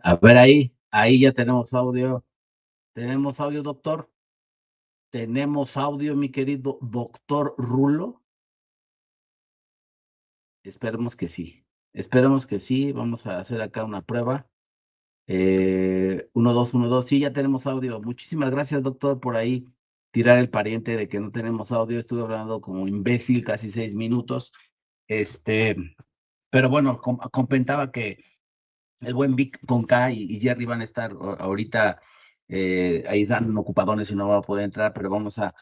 A ver ahí ya tenemos audio. ¿Tenemos audio, doctor? ¿Tenemos audio, mi querido doctor Rulo? Esperemos que sí. Esperemos que sí. Vamos a hacer acá una prueba. 1, 2, 1, 2. Sí, ya tenemos audio. Muchísimas gracias, doctor, por ahí tirar el pariente de que no tenemos audio. Estuve hablando como imbécil casi 6 minutos. Pero bueno, comentaba que el buen Vic con K y Jerry van a estar ahorita, ahí están ocupadones y no va a poder entrar, pero vamos a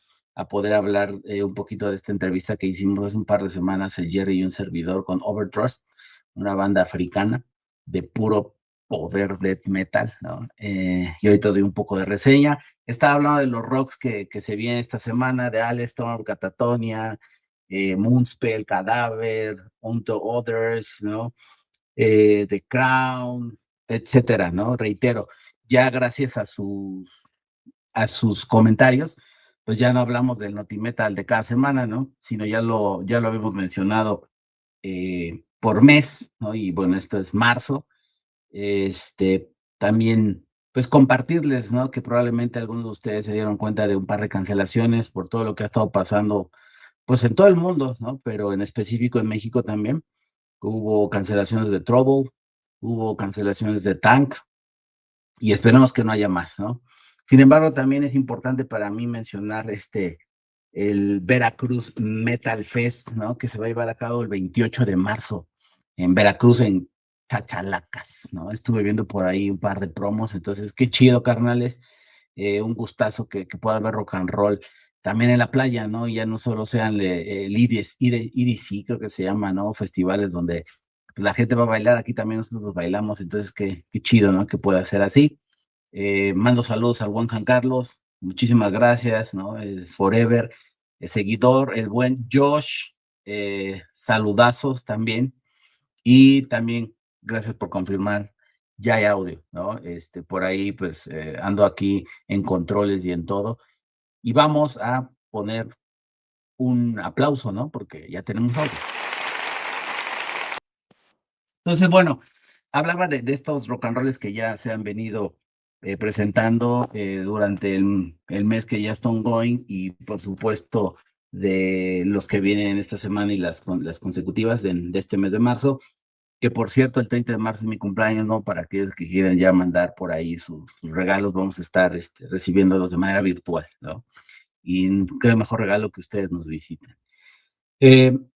poder hablar un poquito de esta entrevista que hicimos hace un par de semanas, el Jerry y un servidor con Overthrust, una banda africana de puro poder death metal, ¿no? Y ahorita doy un poco de reseña. Estaba hablando de los rocks que se vienen esta semana, de Alestorm, Catatonia, Moonspell, Cadáver, Unto Others, ¿no? The Crown, etcétera, ¿no? Reitero, ya gracias a sus comentarios, pues ya no hablamos del Notimetal de cada semana, ¿no? Sino ya lo habíamos mencionado por mes, ¿no? Y bueno, esto es marzo. También, pues compartirles, ¿no? Que probablemente algunos de ustedes se dieron cuenta de un par de cancelaciones por todo lo que ha estado pasando, pues en todo el mundo, ¿no? Pero en específico en México también. Hubo cancelaciones de Trouble, hubo cancelaciones de Tank y esperemos que no haya más, ¿no? Sin embargo, también es importante para mí mencionar el Veracruz Metal Fest, ¿no? Que se va a llevar a cabo el 28 de marzo en Veracruz, en Chachalacas, ¿no? Estuve viendo por ahí un par de promos, entonces qué chido, carnales. Un gustazo que pueda haber rock and roll también en la playa, ¿no? Y ya no solo sean el IDC, creo que se llama, ¿no? Festivales donde la gente va a bailar, aquí también nosotros bailamos, entonces qué chido, ¿no? Que pueda ser así. Mando saludos al buen Juan Carlos, muchísimas gracias, ¿no? Forever, seguidor, el buen Josh, saludazos también, y también gracias por confirmar, ya hay audio, ¿no? Por ahí, pues, ando aquí en controles y en todo, y vamos a poner un aplauso, ¿no? Porque ya tenemos audio. Entonces, bueno, hablaba de estos rock and rolls que ya se han venido presentando durante el mes que ya está ongoing y por supuesto de los que vienen esta semana y las consecutivas de este mes de marzo, que por cierto el 30 de marzo es mi cumpleaños, ¿no? Para aquellos que quieran ya mandar por ahí sus regalos, vamos a estar recibiéndolos de manera virtual, ¿no? Y qué mejor regalo que ustedes nos visiten.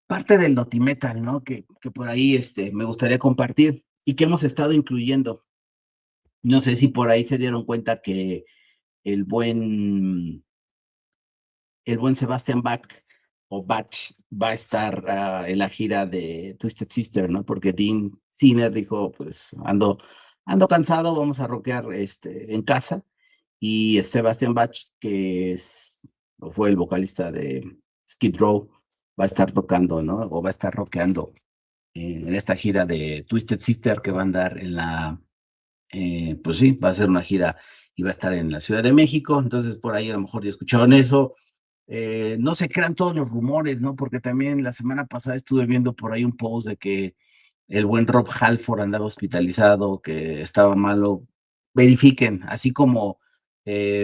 Parte del Notimetal, ¿no? Que por ahí me gustaría compartir y que hemos estado incluyendo. No sé si por ahí se dieron cuenta que el buen, el buen Sebastian Bach o Bach va a estar en la gira de Twisted Sister, ¿no? Porque Dean Sinner dijo, pues ando cansado, vamos a rockear en casa. Y Sebastian Bach, que fue el vocalista de Skid Row, va a estar tocando, ¿no? O va a estar rockeando en esta gira de Twisted Sister que va a andar pues sí, va a ser una gira y va a estar en la Ciudad de México, entonces por ahí a lo mejor ya escucharon eso. No se crean todos los rumores, ¿no? Porque también la semana pasada estuve viendo por ahí un post de que el buen Rob Halford andaba hospitalizado, que estaba malo. Verifiquen, así como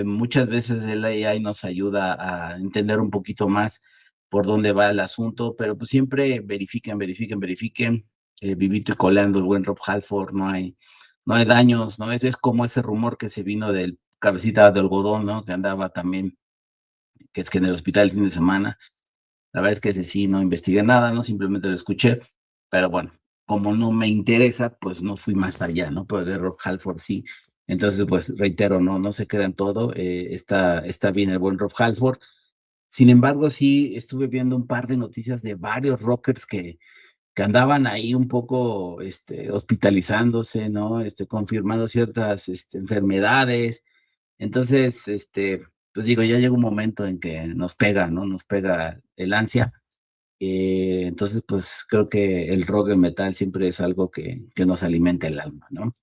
muchas veces el AI nos ayuda a entender un poquito más por dónde va el asunto, pero pues siempre verifiquen, vivito y coleando el buen Rob Halford, no hay daños, ¿no? Es como ese rumor que se vino del cabecita de algodón, ¿no? Que andaba también, que es que en el hospital el fin de semana. La verdad es que ese sí, no investigué nada, ¿no? Simplemente lo escuché, pero bueno, como no me interesa, pues no fui más allá, ¿no? Pero de Rob Halford sí. Entonces, pues reitero, no se crean todo, está bien el buen Rob Halford. Sin embargo, sí estuve viendo un par de noticias de varios rockers que andaban ahí un poco hospitalizándose, ¿no? Confirmando ciertas enfermedades. Entonces, pues digo, ya llega un momento en que nos pega, ¿no? Nos pega el ansia. Entonces, pues creo que el rock, el metal siempre es algo que nos alimenta el alma, ¿no?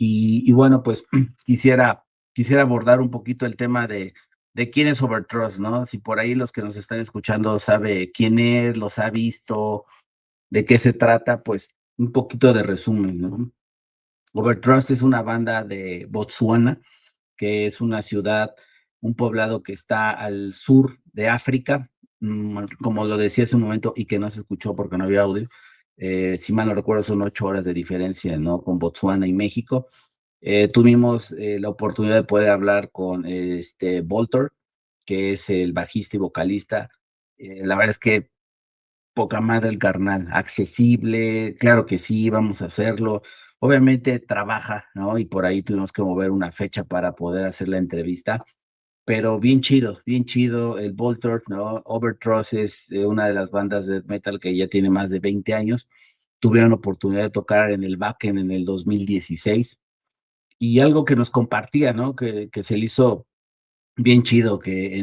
Y bueno, pues quisiera abordar un poquito el tema de quién es Overthrust, ¿no? Si por ahí los que nos están escuchando sabe quién es, los ha visto, de qué se trata, pues un poquito de resumen, ¿no? Overthrust es una banda de Botsuana, que es una ciudad, un poblado que está al sur de África, como lo decía hace un momento y que no se escuchó porque no había audio. Si mal no recuerdo, son 8 horas de diferencia, ¿no? Con Botsuana y México. Tuvimos la oportunidad de poder hablar con Voltor, que es el bajista y vocalista. La verdad es que poca madre el carnal, accesible, claro que sí, vamos a hacerlo. Obviamente trabaja, ¿no? Y por ahí tuvimos que mover una fecha para poder hacer la entrevista, pero bien chido, el Voltor, ¿no? Overthrust es una de las bandas de metal que ya tiene más de 20 años. Tuvieron oportunidad de tocar en el Wacken en el 2016 y algo que nos compartía, ¿no? Que se le hizo bien chido que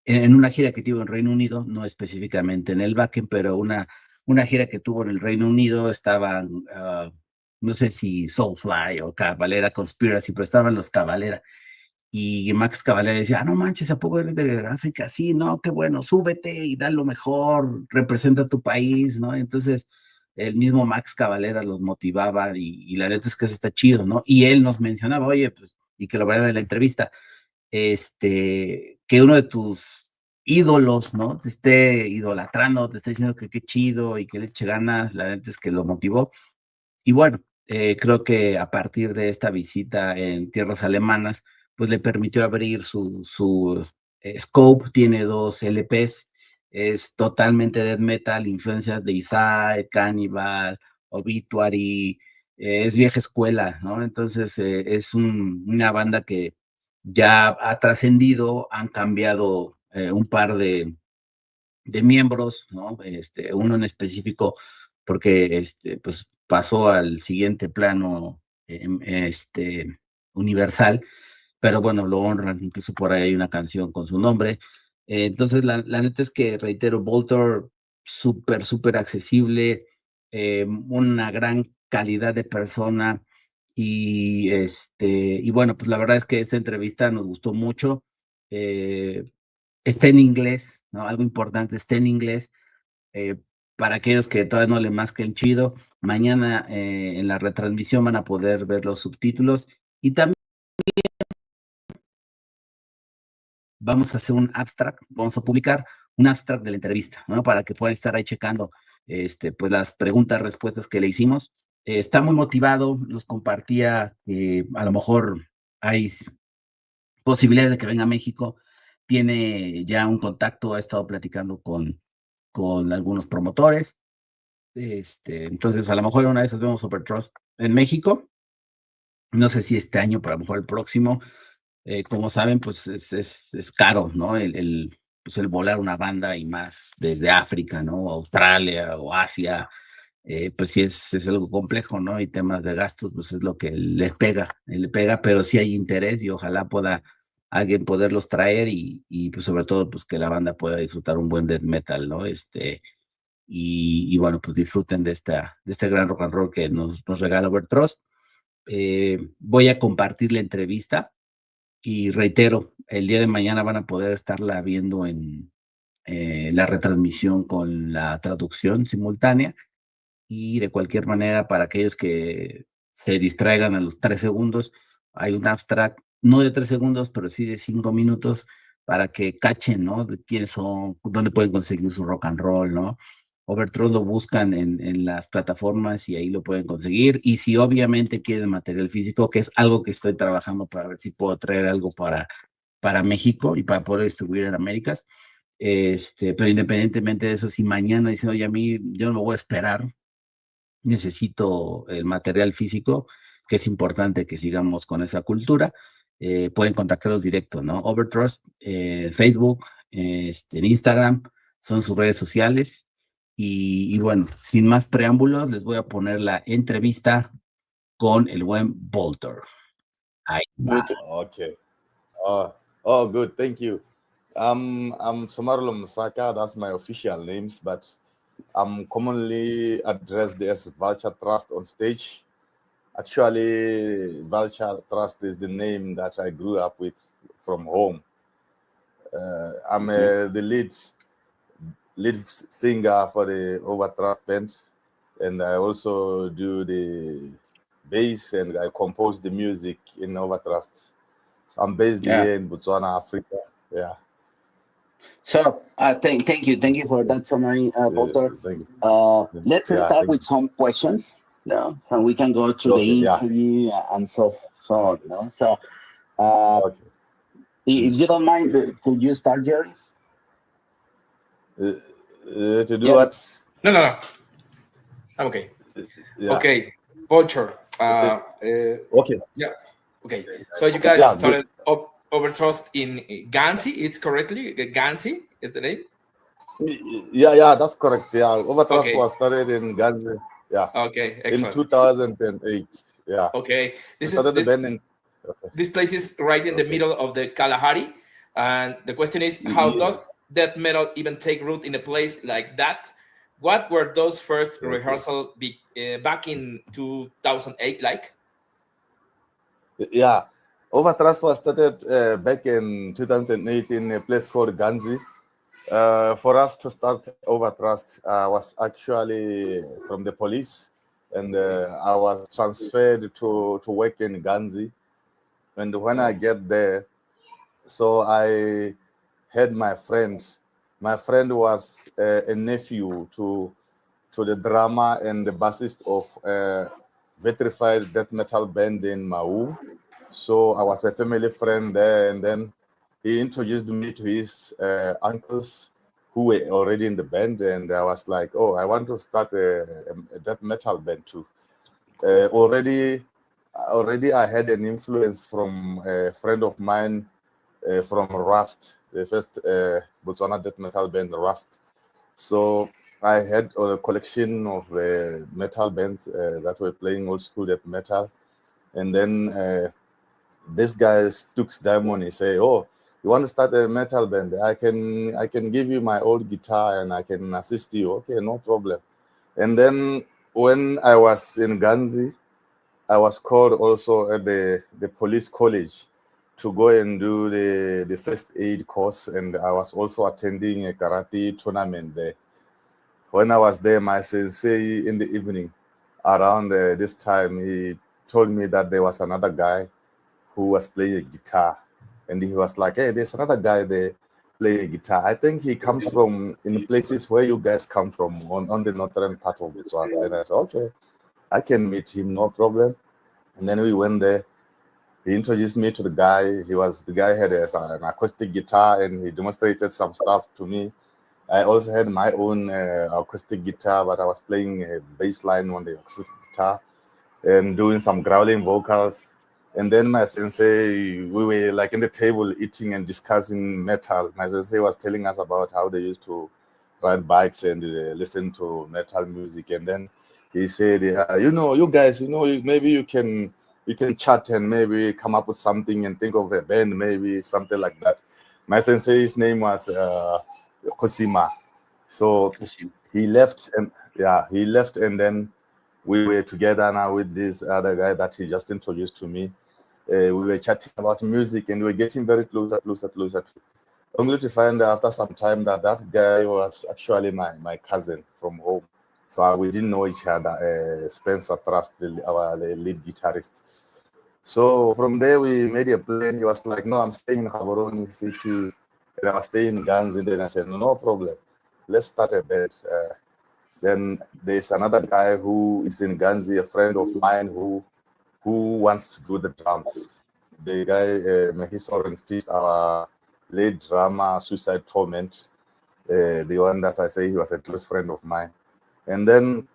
en una gira que tuvo en Reino Unido, no específicamente en el Wacken, pero una gira que tuvo en el Reino Unido, estaban, no sé si Soulfly o Cavalera Conspiracy, pero estaban los Cavalera. Y Max Cavalera decía, no manches, ¿a poco eres de África? Sí, no, qué bueno, súbete y da lo mejor, representa tu país, ¿no? Entonces, el mismo Max Cavalera los motivaba y la neta es que eso está chido, ¿no? Y él nos mencionaba, oye, pues, y que lo verá de la entrevista, que uno de tus ídolos, ¿no? Te esté idolatrando, te esté diciendo que qué chido y que le eche ganas, la neta es que lo motivó. Y bueno, creo que a partir de esta visita en tierras alemanas, pues le permitió abrir su scope, tiene 2 LPs, es totalmente death metal, influencias de Isaac, Cannibal, Obituary, es vieja escuela, ¿no? Entonces es una banda que ya ha trascendido, han cambiado un par de miembros, ¿no? Uno en específico, porque pues pasó al siguiente plano universal, pero bueno, lo honran, incluso por ahí hay una canción con su nombre. Entonces, la neta es que, reitero, Voltor, súper accesible, una gran calidad de persona, y bueno, pues la verdad es que esta entrevista nos gustó mucho. Eh, Está en inglés, ¿no? Algo importante, está en inglés. eh, para aquellos que todavía no le masquen chido, mañana en la retransmisión van a poder ver los subtítulos y también vamos a hacer un abstract, vamos a publicar un abstract de la entrevista, ¿no? Para que puedan estar ahí checando pues las preguntas, respuestas que le hicimos. Está muy motivado, nos compartía que a lo mejor hay posibilidades de que venga a México, tiene ya un contacto, ha estado platicando con algunos promotores. Entonces, a lo mejor una de esas vemos Overtrust en México. No sé si este año, pero a lo mejor el próximo. Como saben, pues es caro, ¿no? Pues el volar una banda y más desde África, ¿no? Australia o Asia, pues sí es algo complejo, ¿no? Y temas de gastos, pues es lo que le pega, pero sí hay interés y ojalá pueda alguien poderlos traer y pues sobre todo, pues que la banda pueda disfrutar un buen death metal, ¿no? Y bueno, pues disfruten de este gran rock and roll que nos regala Overthrust. Voy a compartir la entrevista y reitero, el día de mañana van a poder estarla viendo en la retransmisión con la traducción simultánea y de cualquier manera para aquellos que se distraigan a los 3 segundos, hay un abstract, no de 3 segundos, pero sí de 5 minutos para que cachen, ¿no? De quiénes son, dónde pueden conseguir su rock and roll, ¿no? Overthrow lo buscan en las plataformas y ahí lo pueden conseguir. Y si obviamente quieren material físico, que es algo que estoy trabajando para ver si puedo traer algo para México y para poder distribuir en Américas. Pero independientemente de eso, si mañana dicen, oye, a mí yo no me voy a esperar, necesito el material físico, que es importante que sigamos con esa cultura, pueden contactarlos directo, ¿no? Overtrust, Facebook, en Instagram, son sus redes sociales. Y bueno, sin más preámbulos, les voy a poner la entrevista con el buen Voltor. Ahí va. Okay. Good. Thank you. I'm Somarlum Saka. That's my official names, but I'm commonly addressed as Vulture Trust on stage. Actually, Vulture Trust is the name that I grew up with from home. I'm the lead singer for the Overthrust band, and I also do the bass and I composed the music in Overthrust. So I'm based here in Botswana, Africa. Yeah. So thank you for that summary, Walter. Thank you. Let's start with some questions. No, so we can go to the interview and so on. No, so if you don't mind, could you start, Jerry? To do what? No. I'm okay. Okay, Vulture. Okay. Yeah. Okay. So you guys started Overthrust in Ganzi. It's correctly Ganzi is the name. Yeah, that's correct. Yeah, Overthrust was started in Ganzi. Yeah. Okay. Excellent. In 2008. Yeah. Okay. This place is right in the middle of the Kalahari, and the question is, how does death metal even take root in a place like that? What were those first rehearsals back in 2008 like? Yeah, Overthrust was started back in 2008 in a place called Ganzi. For us to start Overthrust was actually from the police, and I was transferred to work in Ganzi. And when I get there, so I had my friend. My friend was a nephew to the drummer and the bassist of Vitrified death metal band in Mau. So I was a family friend there, and then he introduced me to his uncles who were already in the band, and I was like, oh, I want to start a death metal band too. Already I had an influence from a friend of mine from Rust, the first Botswana death metal band, Rust. So I had a collection of metal bands that were playing old school death metal. And then this guy, Stux Diamond, he said, oh, you want to start a metal band? I can give you my old guitar and I can assist you. Okay, no problem. And then when I was in Ganzi, I was called also at the police college to go and do the first aid course, and I was also attending a karate tournament there. When I was there, my sensei in the evening, around this time, he told me that there was another guy who was playing a guitar, and he was like, hey, there's another guy there playing a guitar. I think he comes from in places where you guys come from, on the northern part of Botswana. And I said, okay, I can meet him, no problem. And then we went there. He introduced me to the guy. The guy had an acoustic guitar, and he demonstrated some stuff to me. I also had my own acoustic guitar, but I was playing a bass line on the acoustic guitar and doing some growling vocals. And then my sensei, we were like in the table eating and discussing metal. My sensei was telling us about how they used to ride bikes and listen to metal music. And then he said, you guys, maybe you can chat and maybe come up with something and think of a band, maybe something like that. My sensei's name was Kosima. So he left, and then we were together now with this other guy that he just introduced to me. We were chatting about music, and we were getting very closer, only to find out after some time that guy was actually my cousin from home. So we didn't know each other. Spencer Trust, our lead guitarist. So from there, we made a plan. He was like, no, I'm staying in Gaborone City, and I was staying in Ganzi. And then I said, no problem. Let's start a band. Then there's another guy who is in Ganzi, a friend of mine who wants to do the drums. The guy, may his soul rest in peace, our lead drummer, Suicide Torment, the one that I say he was a close friend of mine. And then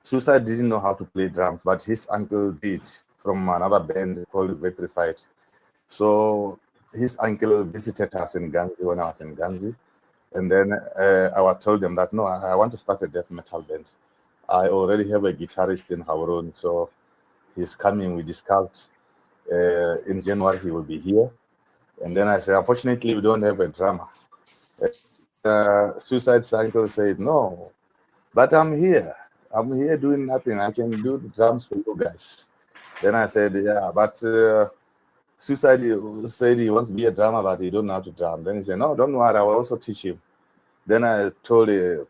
Suicide didn't know how to play drums, but his uncle did, from another band called Vitrified. So his uncle visited us in Ganzi when I was in Ganzi. And then I told them that, no, I want to start a death metal band. I already have a guitarist in Gaborone, so he's coming. We discussed in January he will be here. And then I said, unfortunately, we don't have a drummer. Suicide's uncle said, no, but I'm here. I'm here doing nothing. I can do the drums for you guys. Then I said, yeah, but Suicide said he wants to be a drummer, but he don't know how to drum. Then he said, no, don't worry, I will also teach him. Then I told the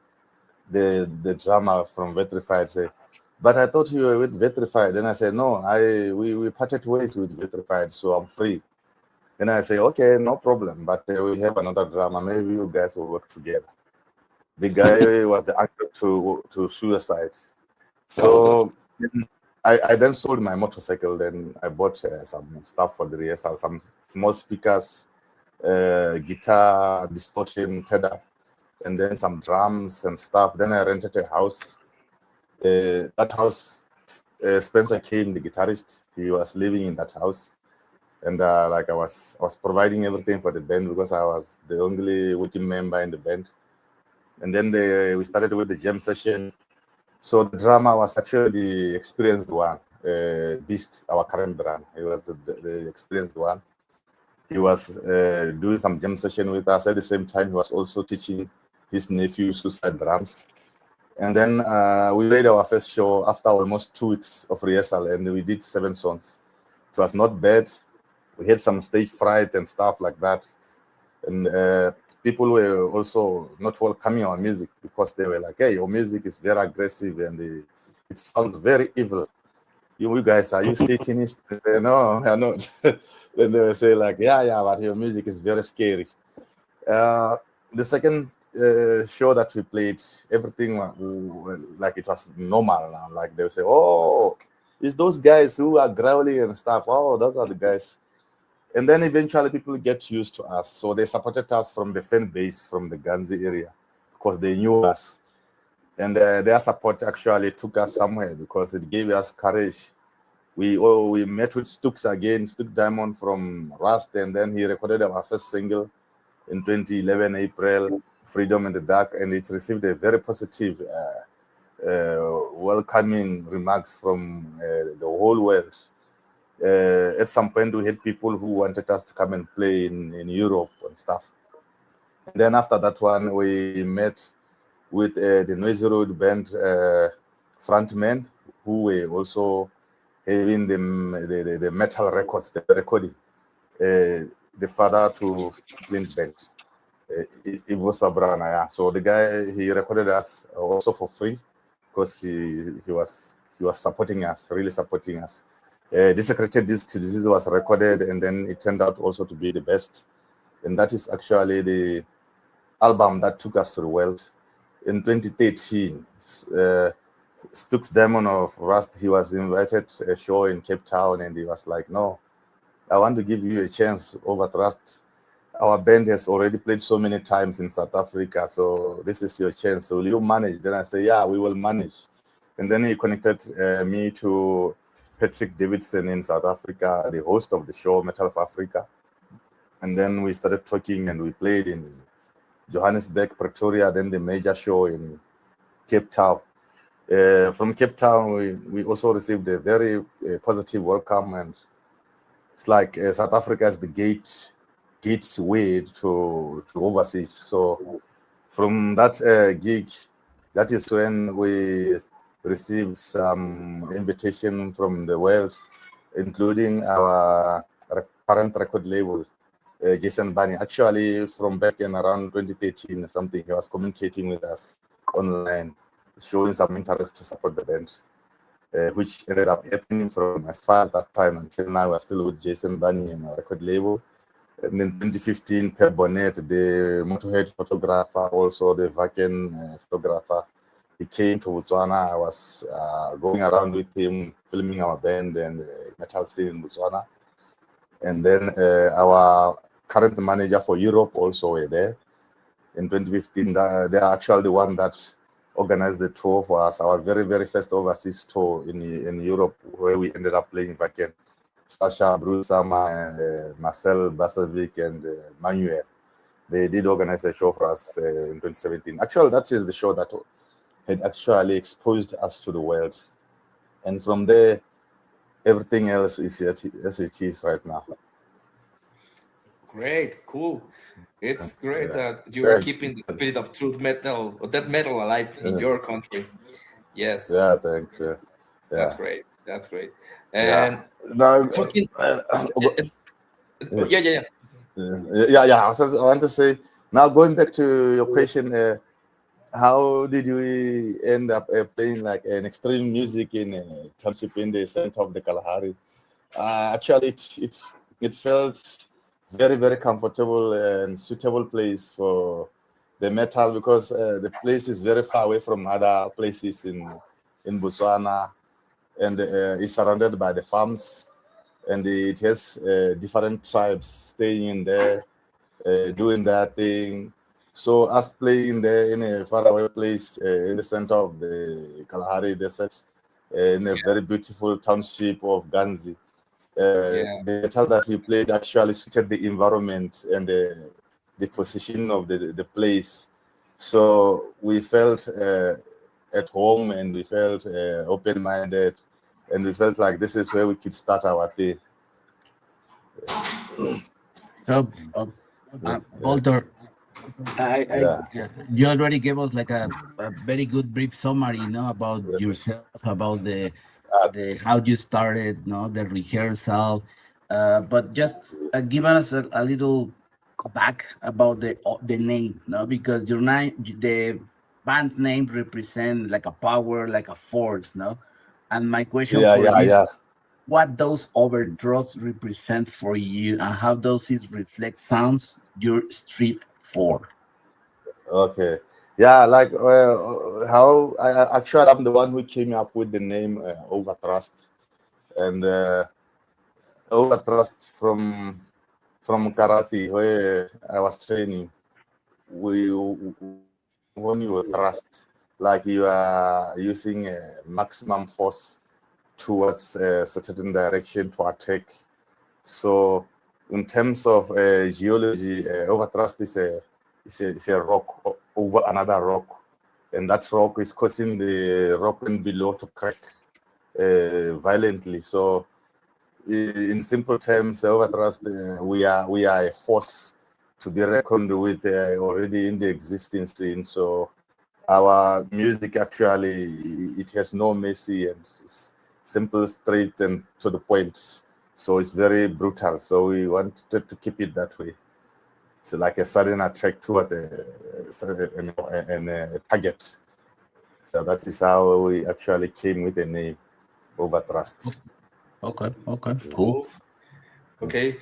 drummer from Vitrified, say, But I thought you were with Vitrified. Then I said, no, we parted ways with Vitrified, so I'm free. Then I say, okay, no problem, but we have another drama. Maybe you guys will work together. The guy was the actor to suicide. So I then sold my motorcycle. Then I bought some stuff for the rehearsal, some small speakers, guitar, distortion pedal, and then some drums and stuff. Then I rented a house. That house, Spencer came, the guitarist. He was living in that house, and like I was providing everything for the band because I was the only working member in the band. And then we started with the jam session. So the drama was actually the experienced one, Beast, our current brand. He was the experienced one. He was doing some jam session with us. At the same time, he was also teaching his nephew suicide drums. And then we played our first show after almost 2 weeks of rehearsal, and we did 7 songs. It was not bad. We had some stage fright and stuff like that. And people were also not welcoming our music because they were like, hey, your music is very aggressive and it sounds very evil. You guys, are you Satanists? No, I'm not. Then they will say like, yeah, but your music is very scary. The second show that we played, everything like it was normal now. Like they will say, oh, it's those guys who are growling and stuff. Oh, those are the guys. And then eventually people get used to us. So they supported us from the fan base from the Ganzi area because they knew us. And their support actually took us somewhere because it gave us courage. We met with Stooks again, Stook Diamond from Rust, and then he recorded our first single in 2011, April, Freedom in the Dark, and it received a very positive, welcoming remarks from the whole world. At some point, we had people who wanted us to come and play in Europe and stuff. And then after that one, we met with the Noisy Road band frontmen who were also having the metal records, the recording. The father to Flint band, Ivo Sabrana. Yeah. So the guy, he recorded us also for free because he was supporting us, really supporting us. Desecrated Disease was recorded, and then it turned out also to be the best. And that is actually the album that took us to the world. In 2013, Stooks Diamond of Rust, he was invited to a show in Cape Town, and he was like, no, I want to give you a chance, Overthrust. Our band has already played so many times in South Africa, so this is your chance. So will you manage? Then I say, yeah, we will manage. And then he connected me to Patrick Davidson in South Africa, the host of the show, Metal of Africa. And then we started talking, and we played in Johannesburg, Pretoria, then the major show in Cape Town. From Cape Town, we also received a very positive welcome, and it's like South Africa is the gateway to overseas. So from that gig, that is when we received some invitation from the world, including our current record label, Jason Bunny. Actually, from back in around 2013 or something, he was communicating with us online, showing some interest to support the band, which ended up happening from as far as that time until now. We're still with Jason Bunny and our record label. And in 2015, Per Bonnet, the Motorhead photographer, also the Vaken photographer, he came to Botswana. I was going around with him, filming our band and metal scene in Botswana. And then our current manager for Europe also were there. In 2015, they are actually the one that organized the tour for us, our very, very first overseas tour in Europe, where we ended up playing Vaken. Sasha, Bruce Sama, Marcel Basavic, and Manuel. They did organize a show for us in 2017. Actually, that is the show that had actually exposed us to the world. And from there, everything else is as it is right now. Great, cool. It's great that you are keeping the spirit of truth metal or death metal alive in your country. Yes. Yeah, thanks. Yeah. That's great. That's great. And now, talking. Yeah. Yeah. I want to say, now going back to your question, how did we end up playing like an extreme music in a township in the center of the Kalahari? Actually, it felt very, very comfortable and suitable place for the metal because the place is very far away from other places in Botswana, and it's surrounded by the farms, and it has different tribes staying in there, doing their thing. So us playing there in a faraway place in the center of the Kalahari Desert, in a very beautiful township of Ganzi. The metal that we played actually suited the environment and the position of the place. So we felt at home, and we felt open-minded, and we felt like this is where we could start our day. So, Walter, you already gave us like a very good brief summary, about yourself, about the how you started, the rehearsal, but just give us a little back about the name, because your name, the band name represent like a power, like a force, and my question for you, what those Overthrust represent for you, and how does it reflect sounds your strip for? Okay. Yeah, like how actually I'm the one who came up with the name Overthrust, and Overthrust from karate where I was training. We when you thrust, like you are using maximum force towards a certain direction to attack. So, in terms of geology, Overthrust is a rock over another rock, and that rock is causing the rock in below to crack violently. So, in simple terms, Overthrust, we are a force to be reckoned with already in the existing scene. So, our music actually, it has no mercy, and it's simple, straight, and to the point. So it's very brutal. So we wanted to keep it that way. So like a sudden attack towards a target. So that is how we actually came with the name Overthrust. Okay, cool. Okay.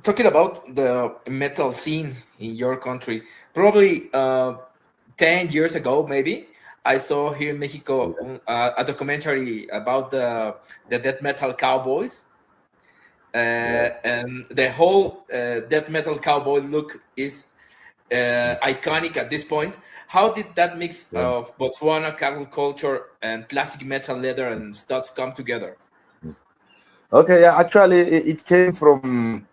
Talking about the metal scene in your country, probably 10 years ago, maybe, I saw here in Mexico a documentary about the death metal cowboys. And the whole death metal cowboy look is iconic at this point. How did that mix of Botswana cattle culture and classic metal leather and studs come together? Okay, yeah, actually, it came from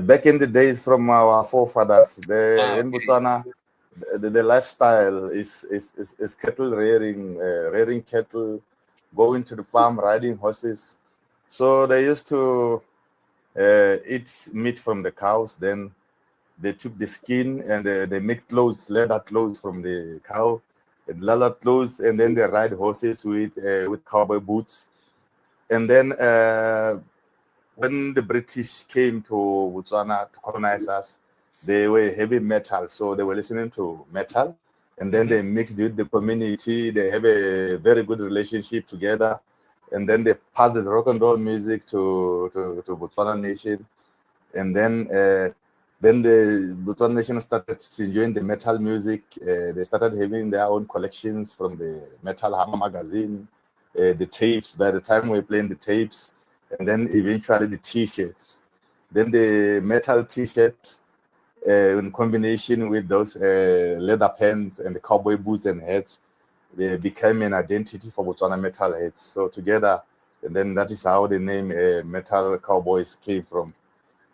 back in the days from our forefathers. In Botswana, the lifestyle is cattle rearing, rearing cattle, going to the farm, riding horses. So they used to eat meat from the cows. Then they took the skin and they make clothes, leather clothes from the cow, and leather clothes, and then they ride horses with cowboy boots. And then when the British came to Botswana to colonize us, they were heavy metal, so they were listening to metal, and then they mixed with the community. They have a very good relationship together, and then they passed the rock and roll music to Botswana nation, and then the Botswana nation started enjoying the metal music. They started having their own collections from the Metal Hammer magazine, the tapes. By the time we were playing the tapes, and then eventually the T-shirts. Then the metal T-shirt in combination with those leather pants and the cowboy boots and hats, they became an identity for Botswana metal heads. So together, and then that is how the name Metal Cowboys came from.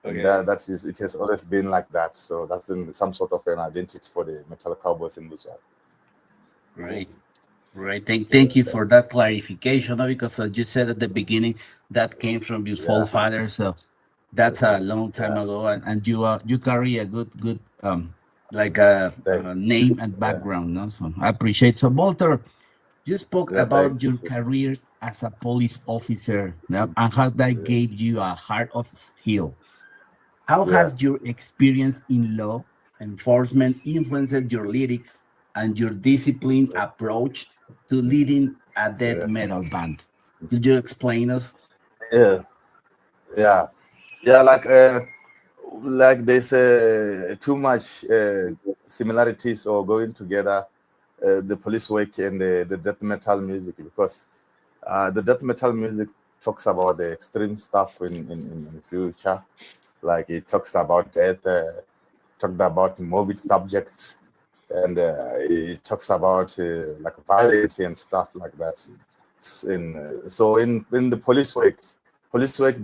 Okay. And that is, it has always been like that. So that's been some sort of an identity for the Metal Cowboys in Botswana. Right. Thank you for that clarification, because as you said at the beginning, that came from your forefathers. So that's a long time ago, and you carry a good like a name and background. No? So I appreciate. So Walter, you spoke about your career as a police officer, and how that gave you a heart of steel. How has your experience in law enforcement influenced your lyrics and your disciplined approach to leading a death metal band? Could you explain us? Yeah, yeah, yeah. Like there's too much similarities or going together, the police work and the death metal music, because the death metal music talks about the extreme stuff in future, like it talks about death, talked about morbid subjects, and it talks about like violence and stuff like that. So in the police work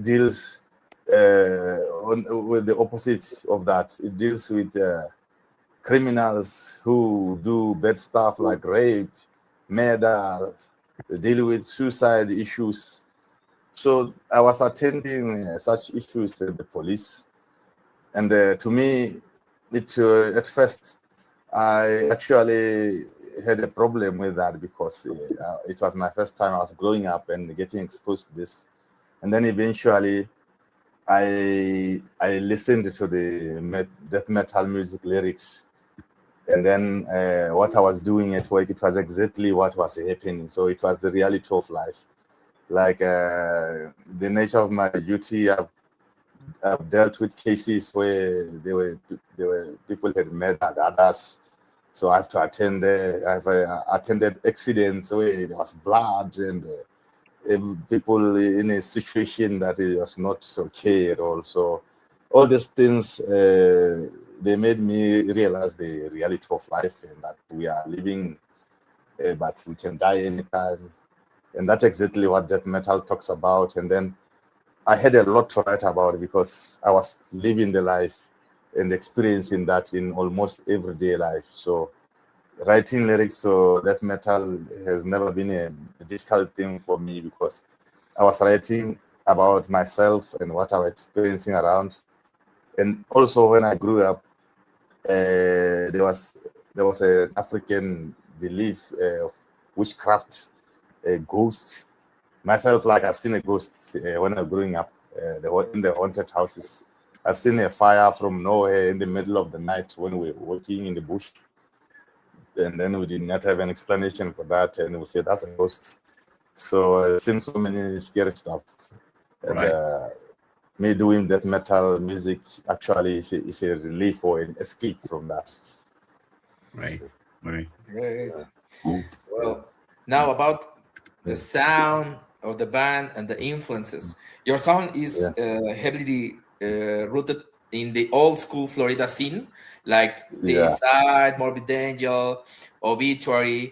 deals with the opposite of that. It deals with criminals who do bad stuff like rape, murder, deal with suicide issues. So I was attending such issues at the police, and to me, at first I actually had a problem with that, because it was my first time I was growing up and getting exposed to this, and then eventually I listened to the death metal music lyrics, and then what I was doing at work, it was exactly what was happening. So it was the reality of life. Like the nature of my duty, I've dealt with cases where there were people had murdered others, so I have to attend there. I've attended accidents where there was blood and people in a situation that it was not okay at all. So all these things, they made me realize the reality of life, and that we are living, but we can die anytime. And that's exactly what death metal talks about. And then I had a lot to write about, because I was living the life and experiencing that in almost everyday life. So writing lyrics for death metal has never been a difficult thing for me, because I was writing about myself and what I was experiencing around. And also when I grew up, there was an African belief of witchcraft, ghosts. Myself, like I've seen a ghost when I'm growing up, in the haunted houses. I've seen a fire from nowhere in the middle of the night when we were walking in the bush, and then we did not have an explanation for that, and we said that's a ghost. So I've seen so many scary stuff, and me doing death metal music actually is a relief or an escape from that. Right. Great. Well, now about the sound of the band and the influences. Your sound is heavily rooted in the old school Florida scene, like the Side, Morbid Angel, Obituary.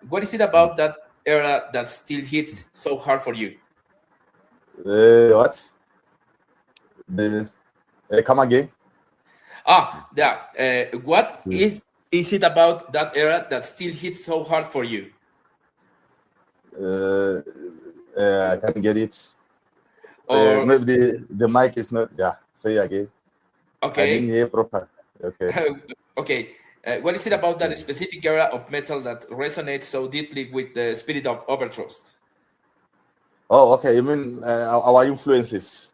What is it about that era that still hits so hard for you? What? Come again? What is it about that era that still hits so hard for you? I can't get it. Or maybe the mic is not. Yeah, say again. okay. I didn't hear proper. Okay. Okay. What is it about that specific era of metal that resonates so deeply with the spirit of Overthrust? Oh, okay. You mean our influences?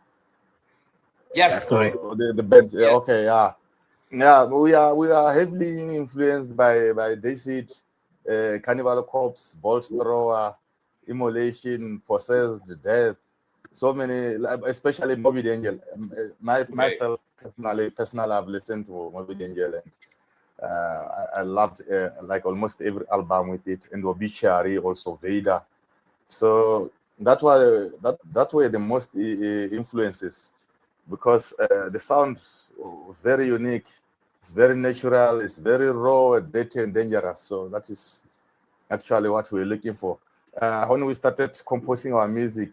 Yes. So the bands. Yes. Okay. Yeah. Yeah. We are heavily influenced by Deceit, Cannibal Corpse, Bolt Thrower, Immolation, Possessed, Death. So many, especially Morbid Angel. Myself personally, I've listened to Morbid Angel, and I loved like almost every album with it, and Obituary, also Vader. So that were the most influences, because the sound was very unique. It's very natural. It's very raw, dirty, and dangerous. So that is actually what we're looking for. When we started composing our music,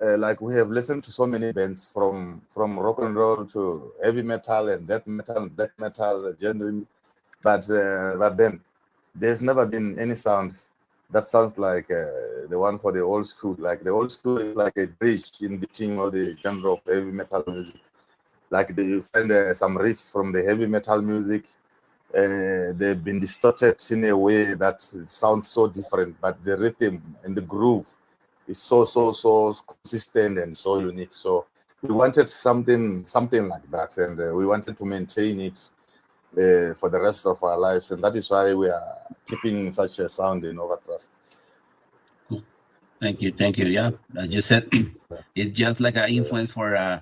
like we have listened to so many bands from rock and roll to heavy metal and death metal, black metal, genre, but then there's never been any sound that sounds like the one for the old school. Like the old school is like a bridge in between all the genre of heavy metal music. Like you find some riffs from the heavy metal music. They've been distorted in a way that sounds so different, but the rhythm and the groove is so consistent and so unique. So we wanted something like that, and we wanted to maintain it for the rest of our lives, and that is why we are keeping such a sound in Overthrust. Thank you. Yeah, as you said, it's just like an influence for a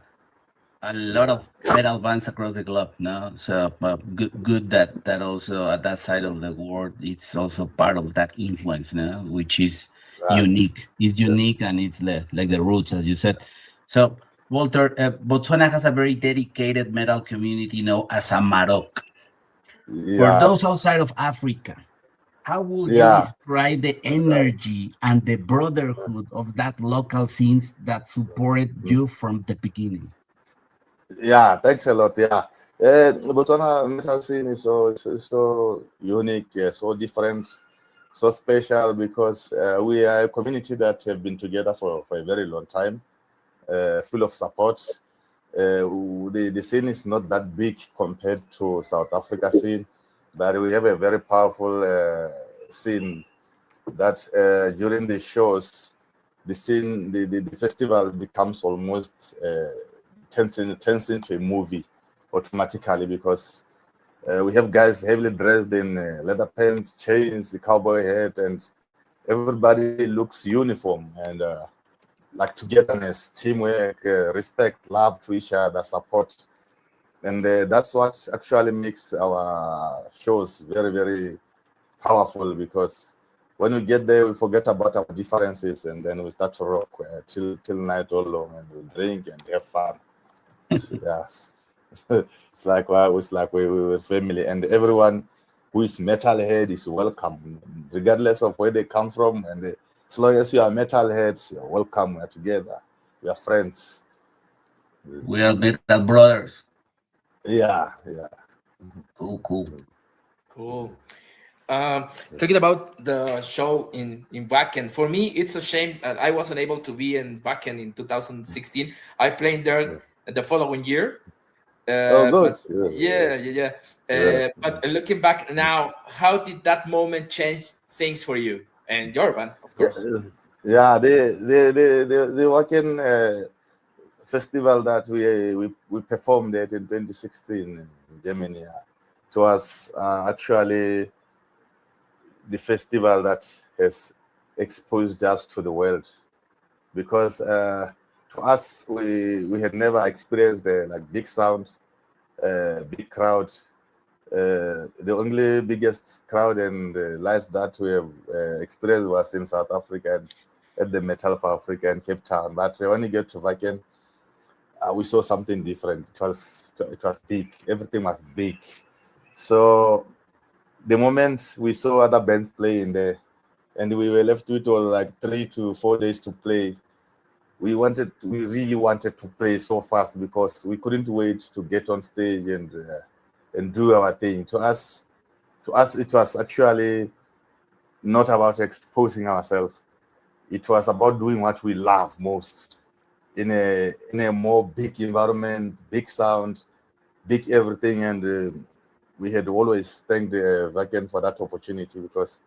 lot of metal bands across the globe. No, so good that also at that side of the world, it's also part of that influence. No, which is unique. It's unique and it's like the roots, as you said. So, Walter, Botswana has a very dedicated metal community, as a Marok. For those outside of Africa, how would you describe the energy and the brotherhood of that local scenes that supported you from the beginning? Yeah, thanks a lot. Yeah, Botswana metal scene is so unique, so different, so special because we are a community that have been together for a very long time, full of support. The scene is not that big compared to South Africa scene, but we have a very powerful scene that during the shows, the scene, the festival becomes almost turns into a movie automatically because we have guys heavily dressed in leather pants, chains, the cowboy hat, and everybody looks uniform and like togetherness, teamwork, respect, love to each other, support. And that's what actually makes our shows very, very powerful because when we get there, we forget about our differences and then we start to rock till night all long and we drink and have fun. Yes. It's like we were family and everyone who is metalhead is welcome, regardless of where they come from. And as long as you are metalheads, you're welcome. We're together. We are friends. We are metal brothers. Yeah. Cool. Talking about the show in Wacken, for me, it's a shame that I wasn't able to be in Wacken in 2016. I played there the following year. Good. But yeah. But looking back now, how did that moment change things for you and your band, of course? Yeah, the Wacken festival that we performed at in 2016 in Germany. It was actually the festival that has exposed us to the world because to us we had never experienced the big sound, big crowd. The only biggest crowd and lights that we have experienced was in South Africa and at the Metal for Africa in Cape Town. But when you get to Wacken, we saw something different. It was big. Everything was big. So the moment we saw other bands playing there, and we were left with like 3 to 4 days to play, we really wanted to play so fast because we couldn't wait to get on stage and do our thing. To us, it was actually not about exposing ourselves. It was about doing what we love most in a more big environment, big sound, big everything. And we had always thanked Wacken for that opportunity because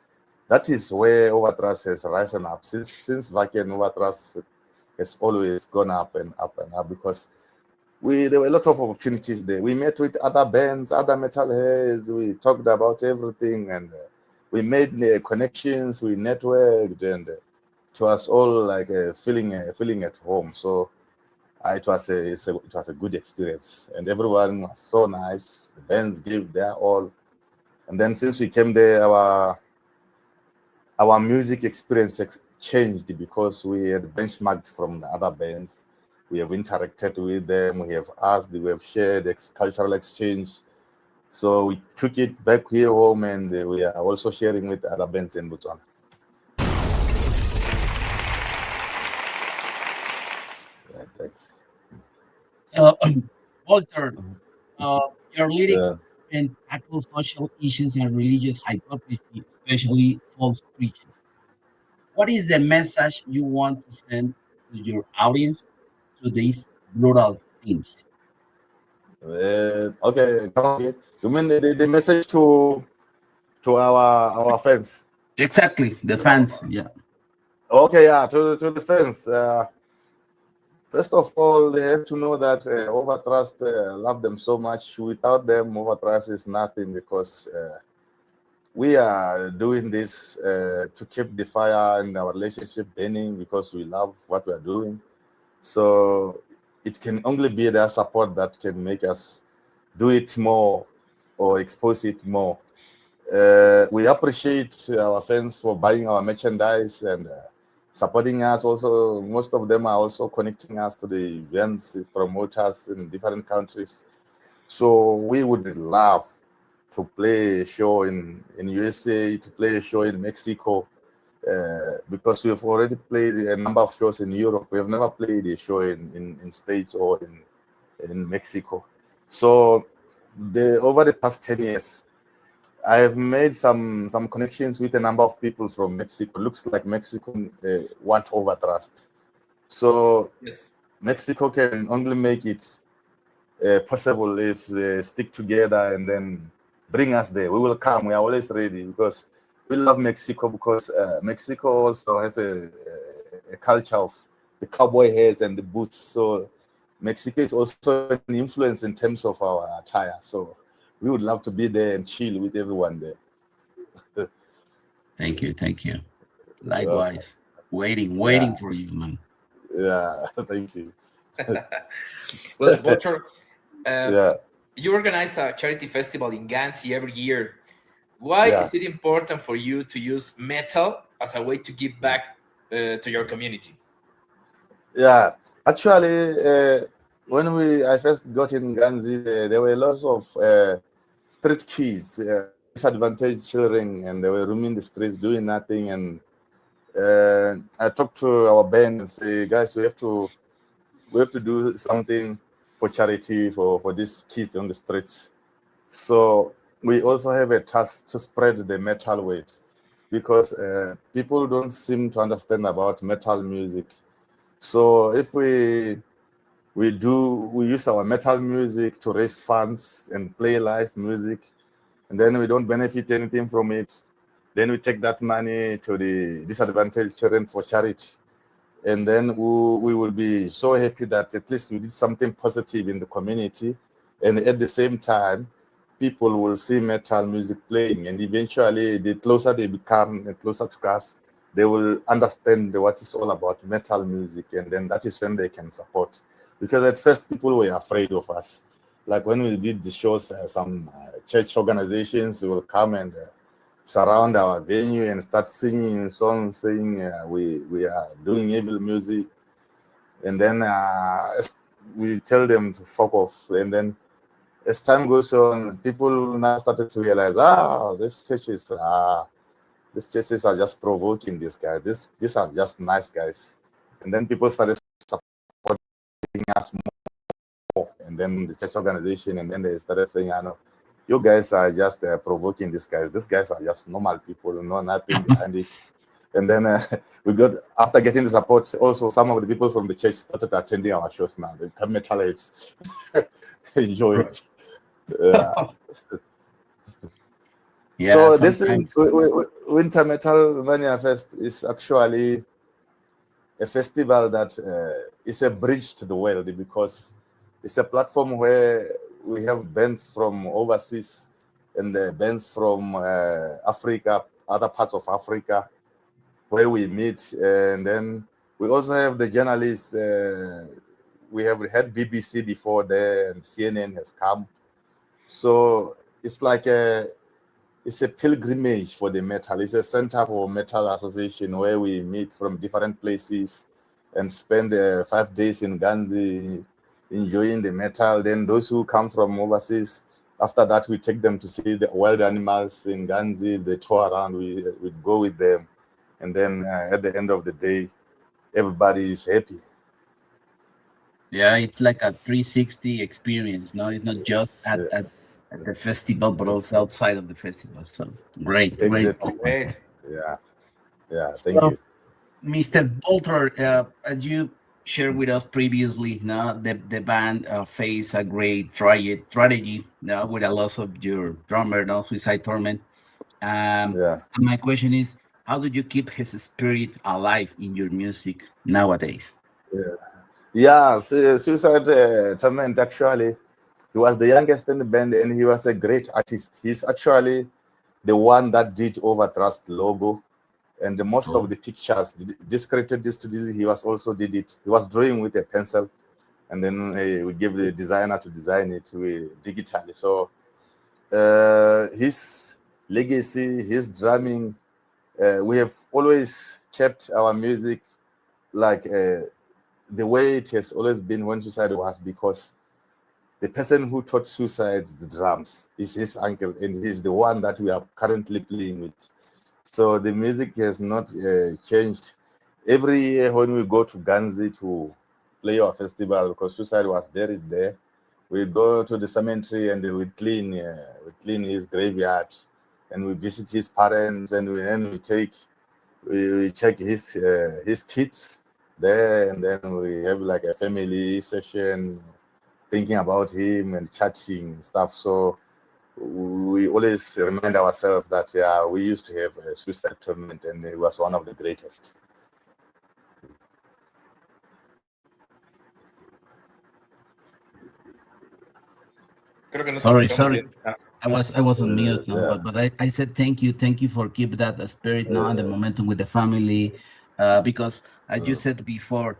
that is where Overthrust has risen up. Since Wacken, Overthrust has always gone up and up and up because there were a lot of opportunities there. We met with other bands, other metalheads. We talked about everything and we made connections. We networked and it was all like feeling at home. So it was a good experience, and everyone was so nice. The bands gave their all, and then since we came there, our music experience changed because we had benchmarked from the other bands. We have interacted with them. We have asked. We have shared cultural exchange. So we took it back here home, and we are also sharing with other bands in Botswana. Yeah, thanks. Walter, your lyrics and tackle social issues and religious hypocrisy, especially false preachers. What is the message you want to send to your audience to these brutal themes? Okay, come on. You mean the message to our fans? Exactly, the fans. Yeah. Okay, yeah, to the fans. First of all, they have to know that Overthrust love them so much. Without them, Overthrust is nothing, because we are doing this to keep the fire in our relationship burning, because we love what we are doing. So it can only be their support that can make us do it more or expose it more. We appreciate our fans for buying our merchandise and supporting us. Also, most of them are also connecting us to the events, promoters in different countries. So we would love to play a show in USA, to play a show in Mexico, because we have already played a number of shows in Europe. We have never played a show in States or in Mexico. So over the past 10 years, I have made some connections with a number of people from Mexico. Looks like Mexico want Overthrust. So Yes. Mexico can only make it possible if they stick together and then bring us there. We will come. We are always ready, because we love Mexico, because Mexico also has a culture of the cowboy hats and the boots. So Mexico is also an influence in terms of our attire. So we would love to be there and chill with everyone there. Thank you. Likewise. Waiting for you, man. Yeah, thank you. Well, Vulture, Yeah. you organize a charity festival in Ganzi every year. Why is it important for you to use metal as a way to give back to your community? Yeah, actually, when I first got in Ganzi, there were lots of street kids, disadvantaged children, and they were roaming the streets doing nothing. And I talked to our band and say, guys, we have to do something for charity for these kids on the streets. So we also have a task to spread the metal weight, because people don't seem to understand about metal music. So if we use our metal music to raise funds and play live music, and then we don't benefit anything from it, then we take that money to the disadvantaged children for charity. And then we will be so happy that at least we did something positive in the community. And at the same time, people will see metal music playing, and eventually the closer they become and closer to us, they will understand what it's all about, metal music, and then that is when they can support. Because at first people were afraid of us. Like when we did the shows, some church organizations will come and surround our venue and start singing songs, saying we are doing evil music, and then we tell them to fuck off. And then as time goes on, people now started to realize, these churches are just provoking these guys. These are just nice guys. And then people started supporting us more. And then the church organization, and then they started saying, I know, you guys are just provoking these guys. These guys are just normal people, nothing behind it. And then after getting the support, also some of the people from the church started attending our shows now. They become metalheads. Enjoy it. Yeah, so this Winter Metal Mania Fest is actually a festival that is a bridge to the world, because it's a platform where we have bands from overseas and bands from Africa, other parts of Africa, where we meet. And then we also have the journalists. We have had BBC before there, and CNN has come. So it's like it's a pilgrimage for the metal. It's a center for metal association where we meet from different places and spend 5 days in Ganzi enjoying the metal. Then those who come from overseas, after that we take them to see the wild animals in Ganzi. They tour around, we go with them. And then at the end of the day, everybody is happy. Yeah, it's like a 360 experience. No, it's not just at the festival, but also outside of the festival. So great. Exactly. Great. Yeah. Thank you. Mr. Bolter, as you shared with us previously, now the band faced a great tragedy with a loss of your drummer, no, Suicide Torment. And my question is, how do you keep his spirit alive in your music nowadays? Yeah, Suicide Torment, actually, he was the youngest in the band and he was a great artist. He's actually the one that did Overthrust logo and the most of the pictures. This created this to this. He was also did it. He was drawing with a pencil, and then we gave the designer to design it digitally. So his legacy, his drumming, we have always kept our music like the way it has always been when Suicide was, because the person who taught Suicide the drums is his uncle, and he's the one that we are currently playing with. So the music has not changed. Every year when we go to Ganzi to play our festival, because Suicide was buried there, we go to the cemetery and we clean his graveyard, and we visit his parents, and then we check his kids there, and then we have like a family session, thinking about him and chatting and stuff. So we always remind ourselves that we used to have a Suicide Tournament, and it was one of the greatest. Sorry. I was on mute, no? But I said thank you for keep that spirit now and the momentum with the family, because as you said before,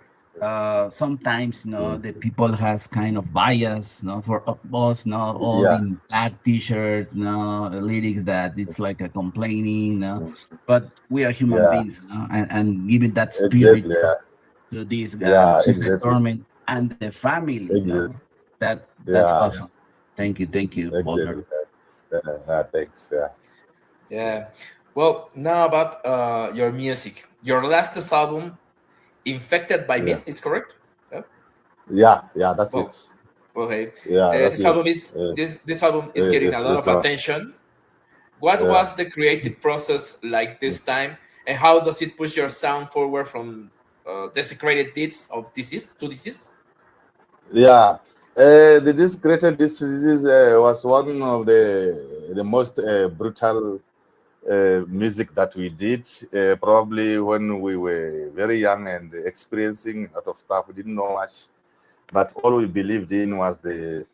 sometimes the people has kind of bias, for us, all in black t-shirts, lyrics that it's like a complaining, but we are human beings, and giving that spirit to this Suicide Tournament and the family, that's awesome. Thank you, Exactly. Thanks. Yeah. Well, now about your music. Your latest album, Infected by Myth, is correct? Yeah, that's it. Okay. Yeah, This album is this album is getting a lot of attention. What was the creative process like this time, and how does it push your sound forward from Desecrated Deeds of Disease to Disease? Yeah, the Desecrated Disease was one of the most brutal music that we did. Probably when we were very young and experiencing a lot of stuff, we didn't know much, but all we believed in was the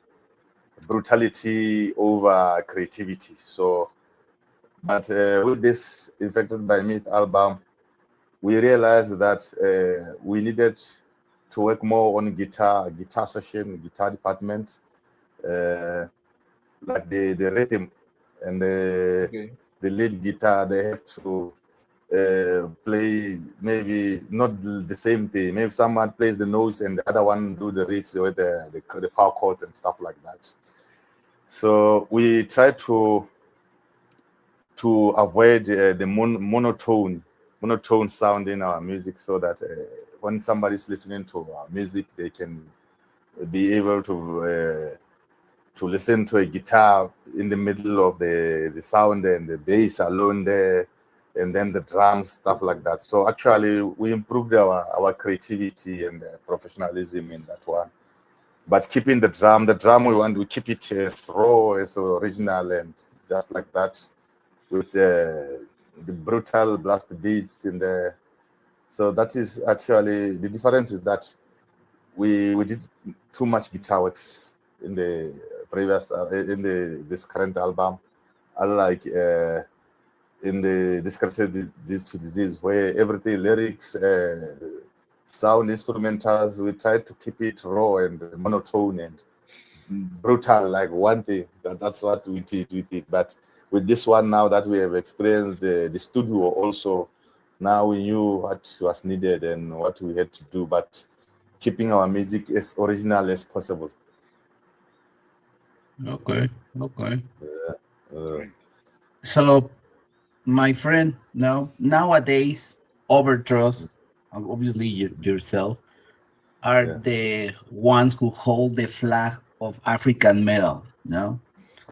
brutality over creativity. So, but with this Infected by Myth album, we realized that we needed to work more on guitar session, guitar department, like the rhythm and the lead guitar. They have to play maybe not the same thing. Maybe someone plays the notes and the other one do the riffs with the power chords and stuff like that. So we try to avoid the monotone sound in our music, so that when somebody's listening to our music, they can be able to listen to a guitar in the middle of the sound and the bass alone there, and then the drums, stuff like that. So actually, we improved our creativity and professionalism in that one. But keeping the drum, we want to keep it as raw, as original, and just like that, with the brutal blast beats in there. So that is actually the difference, is that we did too much guitar works in the previous this current album, unlike in the Discrepancy to Disease, where everything lyrics, sound, instrumentals, we try to keep it raw and monotone and brutal, like one thing. That's what we did. But with this one, now that we have experienced the studio also, now we knew what was needed and what we had to do, but keeping our music as original as possible. Okay. So, my friend, nowadays, Overthrust, obviously yourself, are the ones who hold the flag of African metal, no?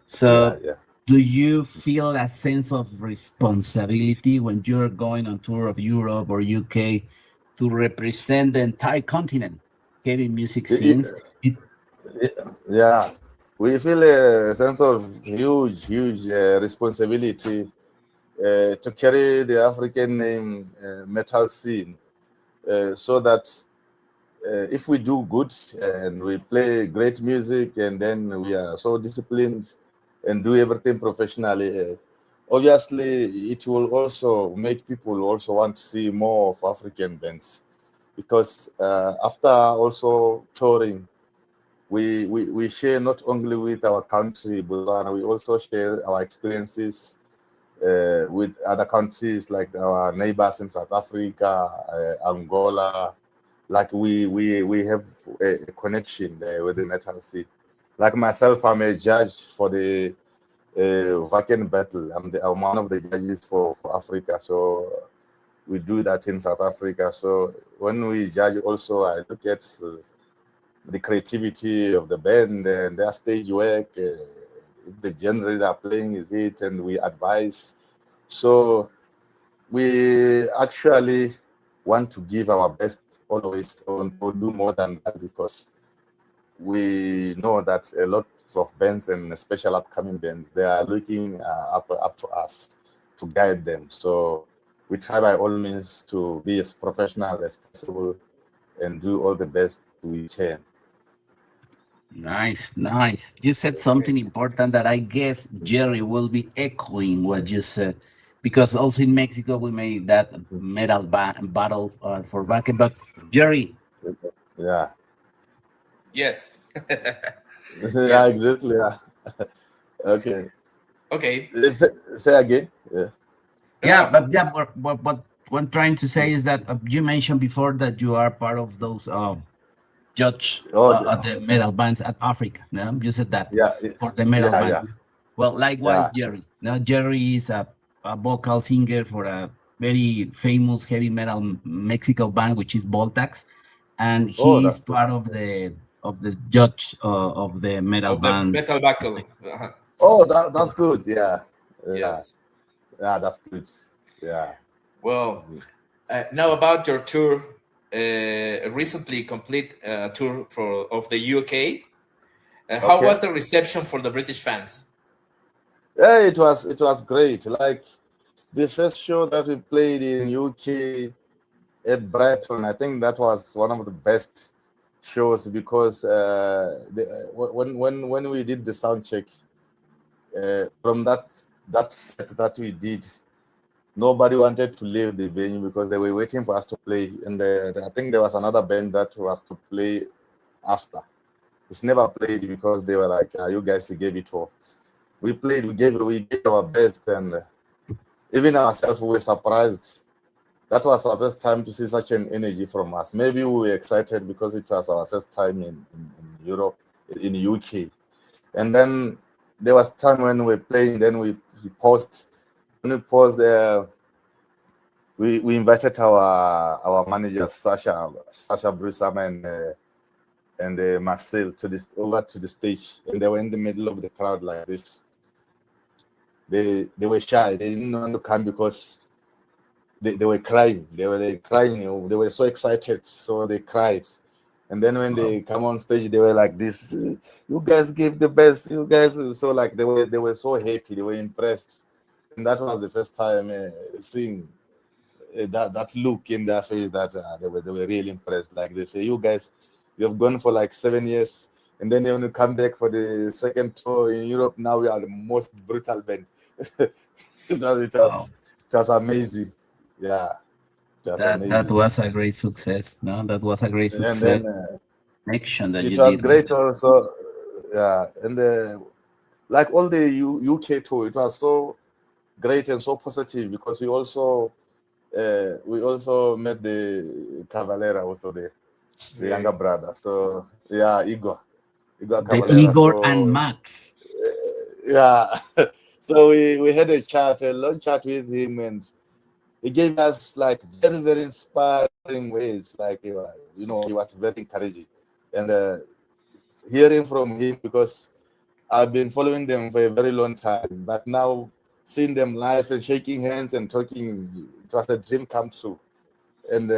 So, do you feel a sense of responsibility when you're going on tour of Europe or UK to represent the entire continent, heavy music scenes? Yeah, we feel a sense of huge responsibility to carry the African name metal scene, so that if we do good and we play great music and then we are so disciplined and do everything professionally, obviously it will also make people also want to see more of African bands, because after also touring, we share not only with our country, but we also share our experiences with other countries like our neighbors in South Africa, Angola. Like we have a connection there with the metal scene. Like myself, I'm a judge for the Vacan battle. I'm one of the judges for Africa. So we do that in South Africa. So when we judge, also I look at the creativity of the band and their stage work, if the genre they're playing is it, and we advise. So we actually want to give our best always, or do more than that, because we know that a lot of bands, and especially upcoming bands, they are looking up to us to guide them. So we try by all means to be as professional as possible and do all the best we can. Nice, nice. You said something important that I guess Jerry will be echoing what you said, because also in Mexico we made that metal battle for Vaca. But Jerry, Yeah. Yes. Yeah, Yes. exactly. Yeah. Okay. Okay. Say again. Yeah. yeah, No. but yeah, what I'm trying to say is that you mentioned before that you are part of those judge Oh, at the metal bands at Africa. No? You said that yeah. for the metal Yeah. band. Yeah. Well, likewise, Yeah. Jerry. Now, Jerry is a vocal singer for a very famous heavy metal Mexico band, which is Voltax, and Oh, he is that's good. part of the judge of the metal Of the bands. metal buckle. Uh-huh. Oh, that's good. Yeah. Yeah. Yes. Yeah, that's good. Yeah. Well, now about your tour, recently complete tour of the UK. How Okay. was the reception for the British fans? Yeah, it was great. Like the first show that we played in UK at Brighton, I think that was one of the best shows, because when we did the sound check, from that set that we did, nobody wanted to leave the venue because they were waiting for us to play. And I think there was another band that was to play after. It's never played because they were like, "You guys gave it all." We played, we gave our best, and even ourselves we were surprised. That was our first time to see such an energy from us. Maybe we were excited because it was our first time in Europe, in UK. And then there was time when we were playing, then we paused. When we paused, we invited our managers, Sasha Brusam and Marcel, over to the stage, and they were in the middle of the crowd like this. They were shy. They didn't want to come because they were crying. They were crying. They were so excited, so they cried. And then when they come on stage, they were like this. You guys gave the best. You guys, so like they were so happy. They were impressed, and that was the first time seeing that look in their face, that they were really impressed. Like they say, you guys, you have gone for like 7 years, and then when you come back for the second tour in Europe, now we are the most brutal band. Wow. It was amazing. Yeah, it was That amazing. was a great success. No, that was a great And success then connection that it you was did with great them. also. Yeah, and like all the UK tour, it was so great and so positive, because we also met the Cavalera, also the younger brother. So yeah, Igor The Cavalera. Igor and So Max. yeah, so we had a long chat with him, and he gave us like very, very inspiring ways. Like he was very encouraging, and hearing from him, because I've been following them for a very long time, but now seeing them live and shaking hands and talking, it was a dream come true. And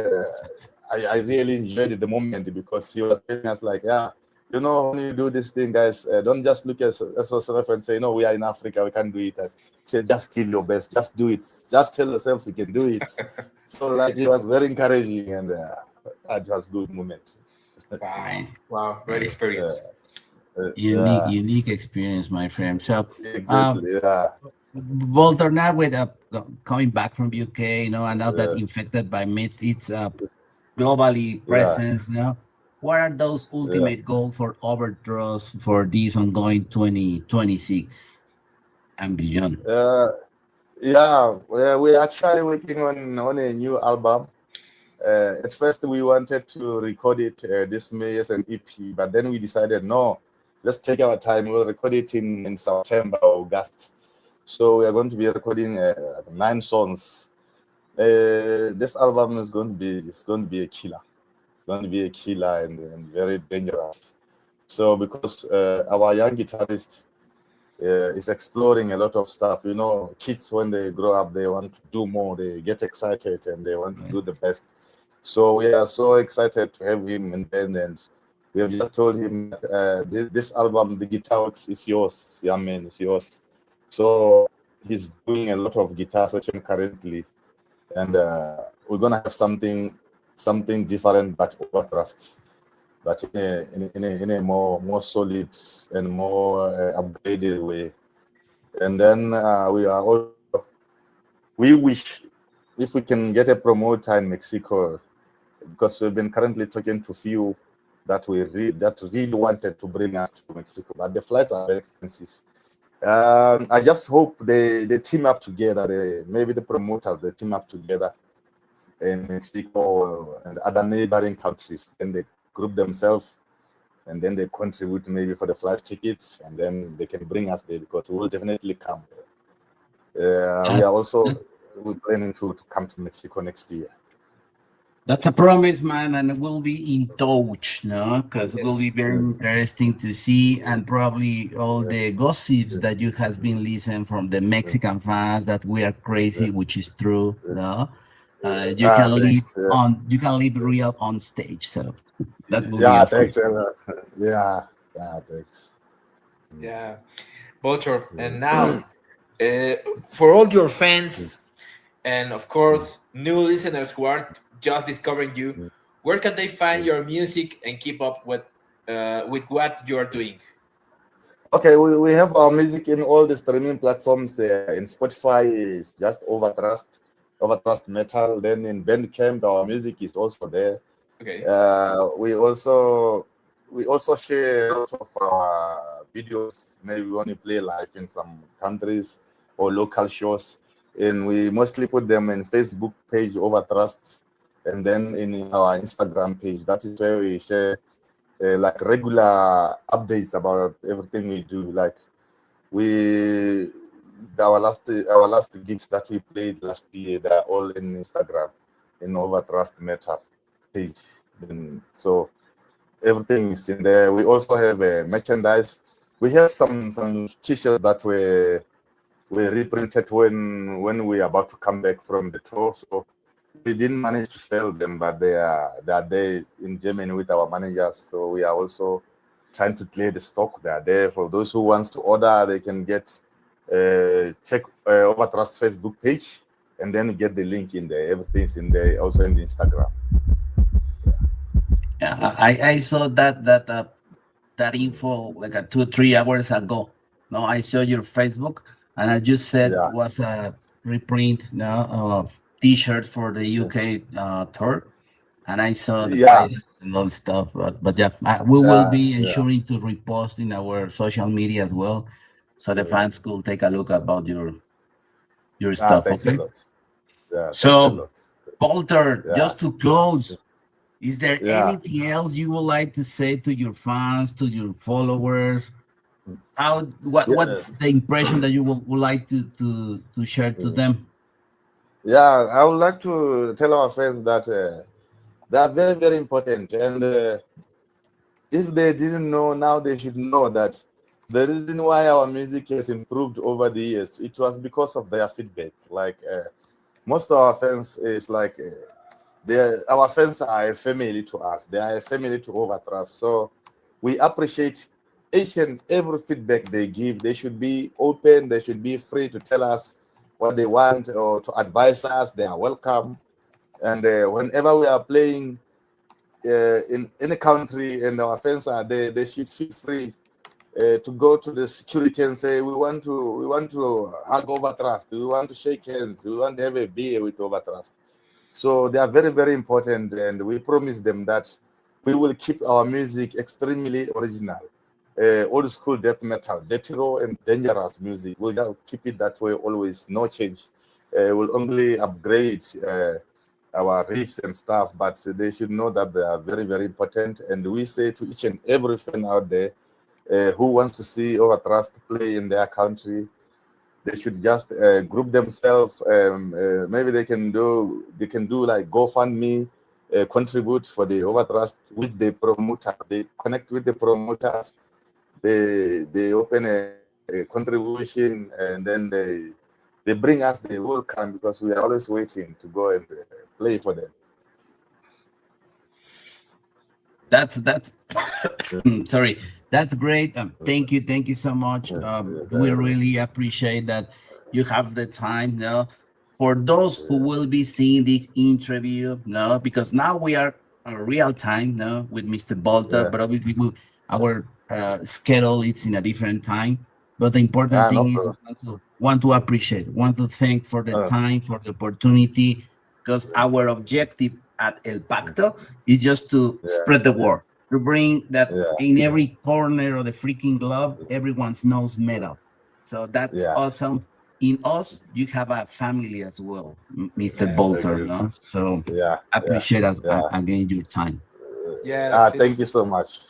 I really enjoyed the moment, because he was telling us like, yeah, when you do this thing, guys, don't just look at yourself and say, no, we are in Africa, we can't do it. I say, just give your best, just do it, just tell yourself we can do it. So like, he was very encouraging, and it was good moment. Wow, great experience. Unique experience, my friend. So, Exactly. Yeah. Walter, now with coming back from UK, and now that infected by myth, it's globally Yeah. presence. What are those Yeah. ultimate goals for Overthrust for this ongoing 2026 and beyond? Yeah. We're actually working on a new album. At first, we wanted to record it this May as an EP, but then we decided, no, let's take our time. We'll record it in September or August. So we are going to be recording 9 songs. This album is going to be a killer. It's going to be a killer and very dangerous. So because our young guitarist is exploring a lot of stuff. Kids, when they grow up, they want to do more. They get excited and they want to do the best. So we are so excited to have him in band, and we have just told him that this album, the guitar works, is yours. Yeah, man, it's yours. So he's doing a lot of guitar session currently, and we're gonna have something different, but Overthrust, but in a more solid and more upgraded way. And then we wish if we can get a promoter in Mexico, because we've been currently talking to few that really wanted to bring us to Mexico, but the flights are very expensive. I just hope they team up together. Maybe the promoters, they team up together in Mexico and other neighboring countries, and they group themselves, and then they contribute maybe for the flight tickets, and then they can bring us there, because we will definitely come. We are also planning to come to Mexico next year. That's a promise, man, and we'll be in touch, no? Because it will Yes. be very interesting to see, and probably all the gossips that you has been listening from the Mexican fans that we are crazy, which is true, no? You can live Thanks. you can live real on stage, so that will be Yeah, awesome. thanks. Yeah, thanks. Yeah, Vulture. And now, for all your fans, and of course, new listeners who are just discovering you, where can they find your music and keep up with what you are doing? Okay, we have our music in all the streaming platforms. In Spotify, it's just Overthrust Metal. Then in Bandcamp, our music is also there. Okay. We also share lots of our videos. Maybe we want to play live in some countries or local shows, and we mostly put them in Facebook page Overthrust, and then in our Instagram page. That is where we share like regular updates about everything we do. Like our last gigs that we played last year, they're all in Instagram, in Overthrust Metal page. And so everything is in there. We also have merchandise. We have some t-shirts that were reprinted when we are about to come back from the tour. So we didn't manage to sell them, but they are there in Germany with our managers. So we are also trying to clear the stock. They are there for those who wants to order. They can check Overthrust Facebook page, and then get the link in there. Everything's in there, also in the Instagram. Yeah, I saw that info like 2 or 3 hours ago. No, I saw your Facebook, and I just said Yeah. was a reprint, no, T-shirt for the UK tour, and I saw the Yeah. prices and all stuff. But yeah, we will be Yeah. ensuring to repost in our social media as well, so the fans could take a look about your stuff. Thanks a Okay. lot. Yeah, thanks a So, lot. Walter, Yeah. just to close, is there Yeah. anything else you would like to say to your fans, to your followers? What's the impression that you would like to share to them? Yeah, I would like to tell our friends that they are very, very important. And if they didn't know, now they should know that the reason why our music has improved over the years, it was because of their feedback. Like most of our fans is like, our fans are a family to us. They are a family to Overthrust. So we appreciate each and every feedback they give. They should be open. They should be free to tell us what they want or to advise us. They are welcome. And whenever we are playing, in any country and our fans are there, they should feel free to go to the security and say, we want to hug Overthrust, we want to shake hands, we want to have a beer with Overthrust. So they are very, very important, and we promise them that we will keep our music extremely original. Old school death metal, death row and dangerous music. We'll just keep it that way always, no change. We'll only upgrade our riffs and stuff, but they should know that they are very, very important. And we say to each and every fan out there who wants to see Overthrust play in their country, they should just group themselves. Maybe they can do like GoFundMe, contribute for the Overthrust with the promoter. They connect with the promoters. They open a contribution, and then they bring us the welcome, because we are always waiting to go and play for them. That's sorry. That's great. Thank you so much. We really appreciate that you have the time. For those who will be seeing this interview, because now we are real time, with Mr. Bolter, but obviously our schedule is in a different time. But the important thing is want to appreciate, want to thank for the time, for the opportunity, because our objective at El Pacto is just to spread the word, to bring that in every corner of the freaking globe, everyone knows metal. So that's awesome. In us, you have a family as well, Mr. Bolter, no? So appreciate us again your time. Thank you so much.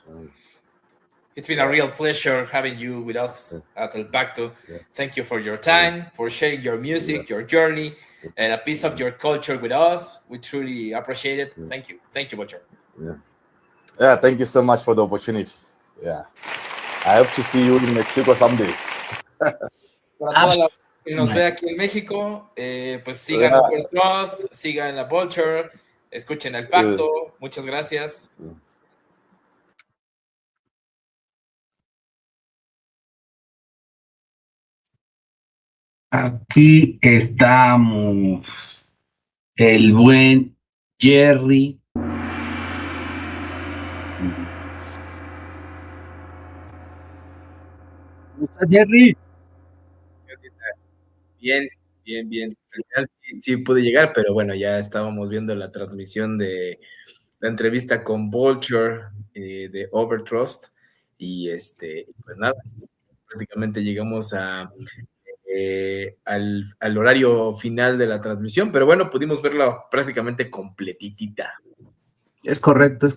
It's been a real pleasure having you with us at El Pacto. Thank you for your time, for sharing your music, your journey, and a piece of your culture with us. We truly appreciate it. Thank you. Thank you, Butcher. Thank you so much for the opportunity. I hope to see you in Mexico someday. Para toda la que nos ve aquí en México, pues sigan Overthrust, sigan la Vulture, escuchen El Pacto. Muchas gracias. Aquí estamos. El buen Jerry. ¿Cómo estás, Jerry? Bien. Al final sí pude llegar, pero bueno, ya estábamos viendo la transmisión de la entrevista con Vulture de Overthrust y pues nada, prácticamente llegamos al horario final de la transmisión, pero bueno, pudimos verla prácticamente completitita. Es correcto.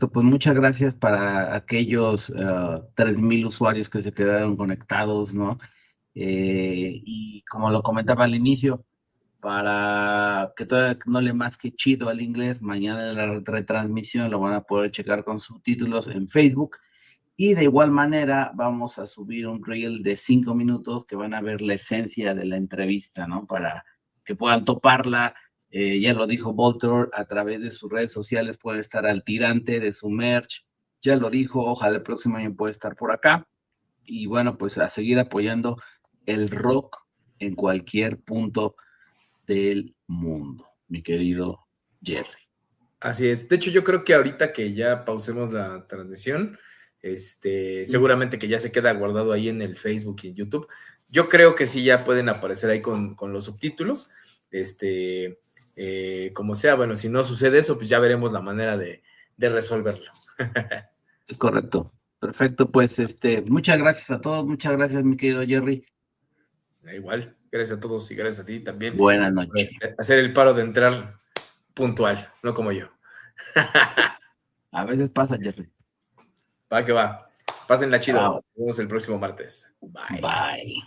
Pues muchas gracias para aquellos 3,000 usuarios que se quedaron conectados, ¿no? Y como lo comentaba al inicio, para que todavía no le más que chido al inglés, mañana en la retransmisión lo van a poder checar con subtítulos en Facebook. Y de igual manera vamos a subir un reel de 5 minutos que van a ver la esencia de la entrevista, ¿no? Para que puedan toparla. Ya lo dijo Voltor, a través de sus redes sociales pueden estar al tirante de su merch. Ya lo dijo, ojalá el próximo año pueda estar por acá. Y bueno, pues a seguir apoyando el rock en cualquier punto del mundo, mi querido Jerry. Así es. De hecho, yo creo que ahorita que ya pausemos la transmisión, seguramente que ya se queda guardado ahí en el Facebook y en YouTube. Yo creo que sí ya pueden aparecer ahí con los subtítulos. Como sea, bueno, si no sucede eso, pues ya veremos la manera de resolverlo. Es correcto. Perfecto, pues muchas gracias a todos, muchas gracias, mi querido Jerry. Igual, gracias a todos y gracias a ti también. Buenas noches. Hacer el paro de entrar puntual, no como yo. A veces pasa, Jerry. Va que va. Pásenla chido. Chao. Nos vemos el próximo martes. Bye.